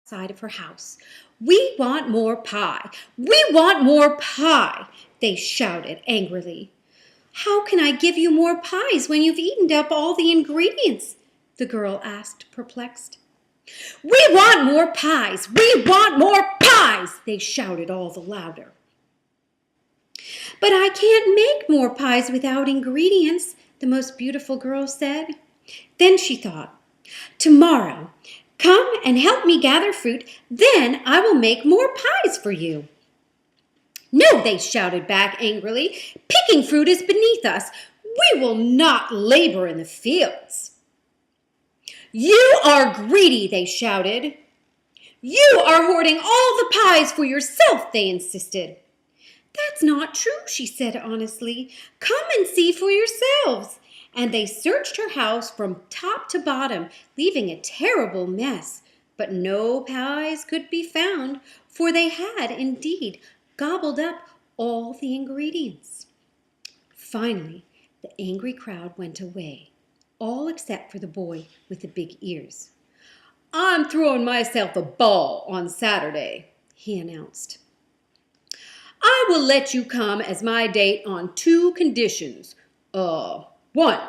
Side of her house. "We want more pie! We want more pie!" they shouted angrily. "How can I give you more pies when you've eaten up all the ingredients?" the girl asked, perplexed. "We want more pies! We want more pies!" they shouted all the louder. "But I can't make more pies without ingredients," the most beautiful girl said. Then she thought, "Tomorrow, come and help me gather fruit, then I will make more pies for you." "No," they shouted back angrily. "Picking fruit is beneath us. We will not labor in the fields." "You are greedy," they shouted. "You are hoarding all the pies for yourself," they insisted. "That's not true," she said honestly. "Come and see for yourselves." And they searched her house from top to bottom, leaving a terrible mess. But no pies could be found, for they had indeed gobbled up all the ingredients. Finally, the angry crowd went away, all except for the boy with the big ears. "I'm throwing myself a ball on Saturday," he announced. "I will let you come as my date on 2 conditions. 1,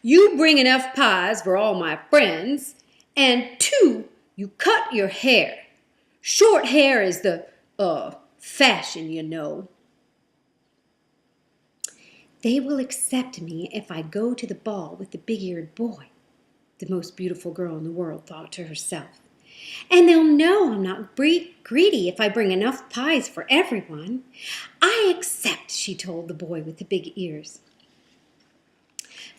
you bring enough pies for all my friends, and 2, you cut your hair. Short hair is the, fashion, you know." "They will accept me if I go to the ball with the big-eared boy," the most beautiful girl in the world thought to herself. "And they'll know I'm not greedy if I bring enough pies for everyone. I accept," she told the boy with the big ears.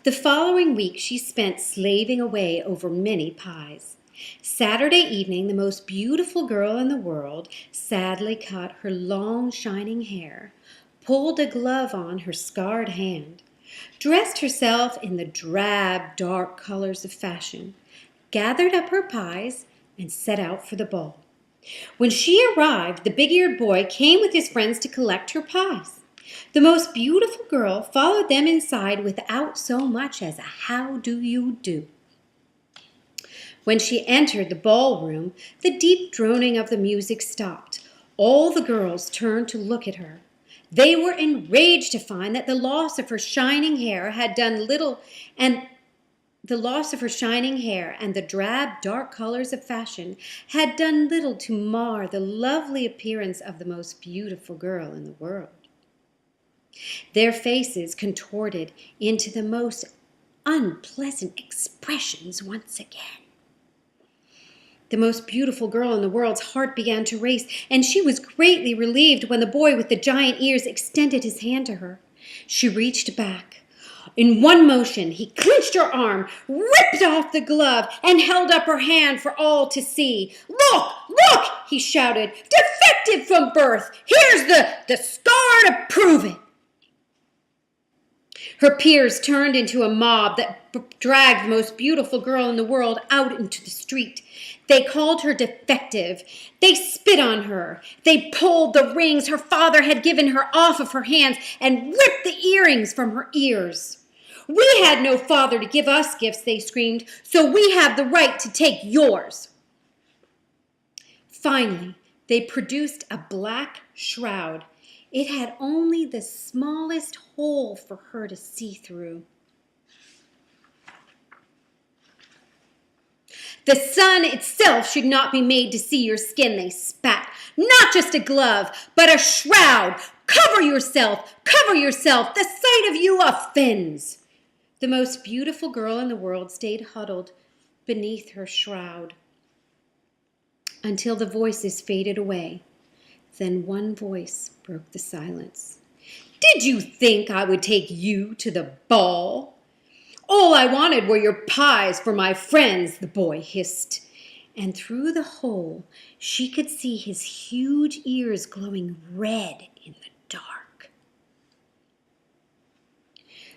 The following week she spent slaving away over many pies. Saturday evening, the most beautiful girl in the world sadly cut her long shining hair, pulled a glove on her scarred hand, dressed herself in the drab, dark colors of fashion, gathered up her pies, and set out for the ball. When she arrived, the big-eared boy came with his friends to collect her pies. The most beautiful girl followed them inside without so much as a "how do you do." When she entered the ballroom, the deep droning of the music stopped. All the girls turned to look at her. They were enraged to find that the loss of her shining hair and the drab, dark colors of fashion had done little to mar the lovely appearance of the most beautiful girl in the world. Their faces contorted into the most unpleasant expressions once again. The most beautiful girl in the world's heart began to race, and she was greatly relieved when the boy with the giant ears extended his hand to her. She reached back. In one motion, he clenched her arm, ripped off the glove, and held up her hand for all to see. "Look, look," he shouted, "defective from birth. Here's the scar to prove it." Her peers turned into a mob that dragged the most beautiful girl in the world out into the street. They called her defective. They spit on her. They pulled the rings her father had given her off of her hands and ripped the earrings from her ears. "We had no father to give us gifts," they screamed, "so we have the right to take yours." Finally, they produced a black shroud. It had only the smallest hole for her to see through. "The sun itself should not be made to see your skin," they spat. "Not just a glove, but a shroud. Cover yourself, cover yourself. The sight of you offends." The most beautiful girl in the world stayed huddled beneath her shroud until the voices faded away. Then one voice broke the silence. "Did you think I would take you to the ball? All I wanted were your pies for my friends," the boy hissed. And through the hole, she could see his huge ears glowing red in the dark.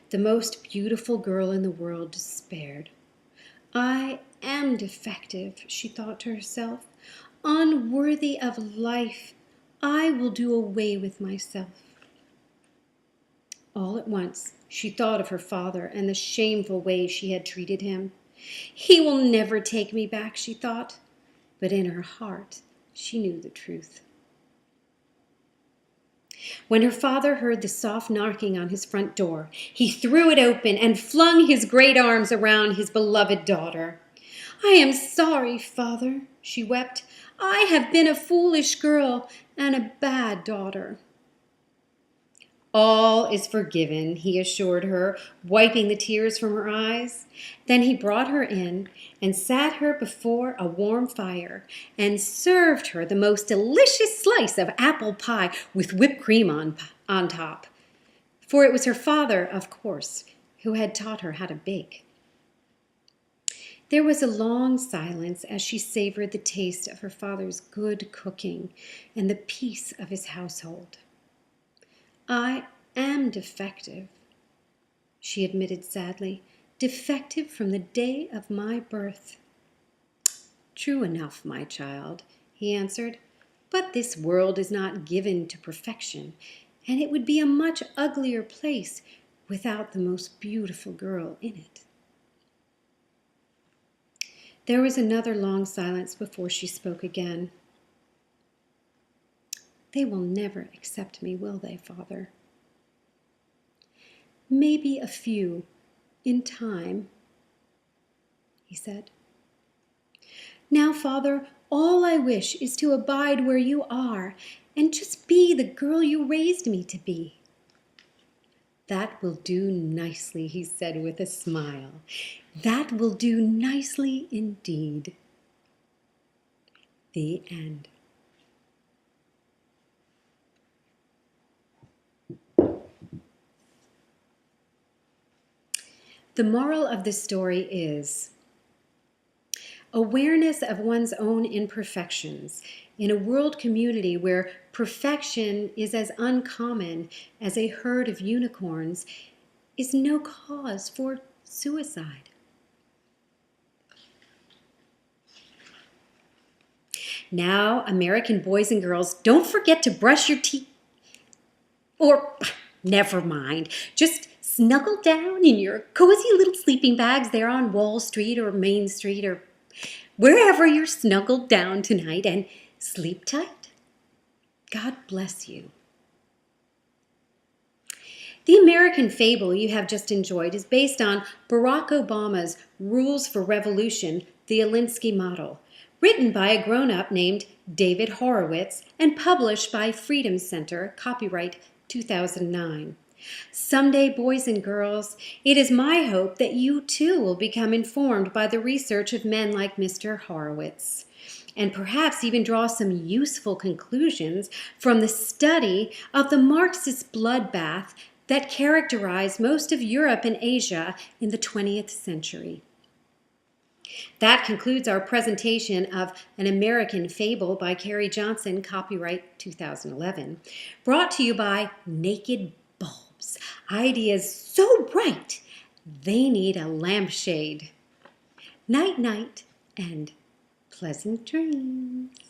The most beautiful girl in the world despaired. "I am defective," she thought to herself, "unworthy of life. I will do away with myself." All at once, she thought of her father and the shameful way she had treated him. "He will never take me back," she thought. but in her heart she knew the truth. When her father heard the soft knocking on his front door, he threw it open and flung his great arms around his beloved daughter. "I am sorry, Father," she wept. "I have been a foolish girl and a bad daughter." "All is forgiven," he assured her, wiping the tears from her eyes. Then he brought her in and sat her before a warm fire and served her the most delicious slice of apple pie with whipped cream on top. For it was her father, of course, who had taught her how to bake. There was a long silence as she savored the taste of her father's good cooking and the peace of his household. "I am defective," she admitted sadly, "defective from the day of my birth." "True enough, my child," he answered, "but this world is not given to perfection, and it would be a much uglier place without the most beautiful girl in it." There was another long silence before she spoke again. "They will never accept me, will they, Father?" "Maybe a few, in time," he said. "Now, Father, all I wish is to abide where you are and just be the girl you raised me to be." "That will do nicely," he said with a smile. "That will do nicely indeed." The end. The moral of this story is awareness of one's own imperfections in a world community where perfection is as uncommon as a herd of unicorns is no cause for suicide. Now, American boys and girls, don't forget to brush your teeth. Or, never mind, just snuggle down in your cozy little sleeping bags there on Wall Street or Main Street or wherever you're snuggled down tonight and sleep tight. God bless you. The American fable you have just enjoyed is based on Barack Obama's Rules for Revolution, the Alinsky Model, written by a grown-up named David Horowitz and published by Freedom Center, copyright 2009. Someday, boys and girls, it is my hope that you too will become informed by the research of men like Mr. Horowitz, and perhaps even draw some useful conclusions from the study of the Marxist bloodbath that characterized most of Europe and Asia in the 20th century. That concludes our presentation of An American Fable by Carrie Johnson, copyright 2011, brought to you by Naked Bulbs. Ideas so bright, they need a lampshade. Night-night and pleasant dreams.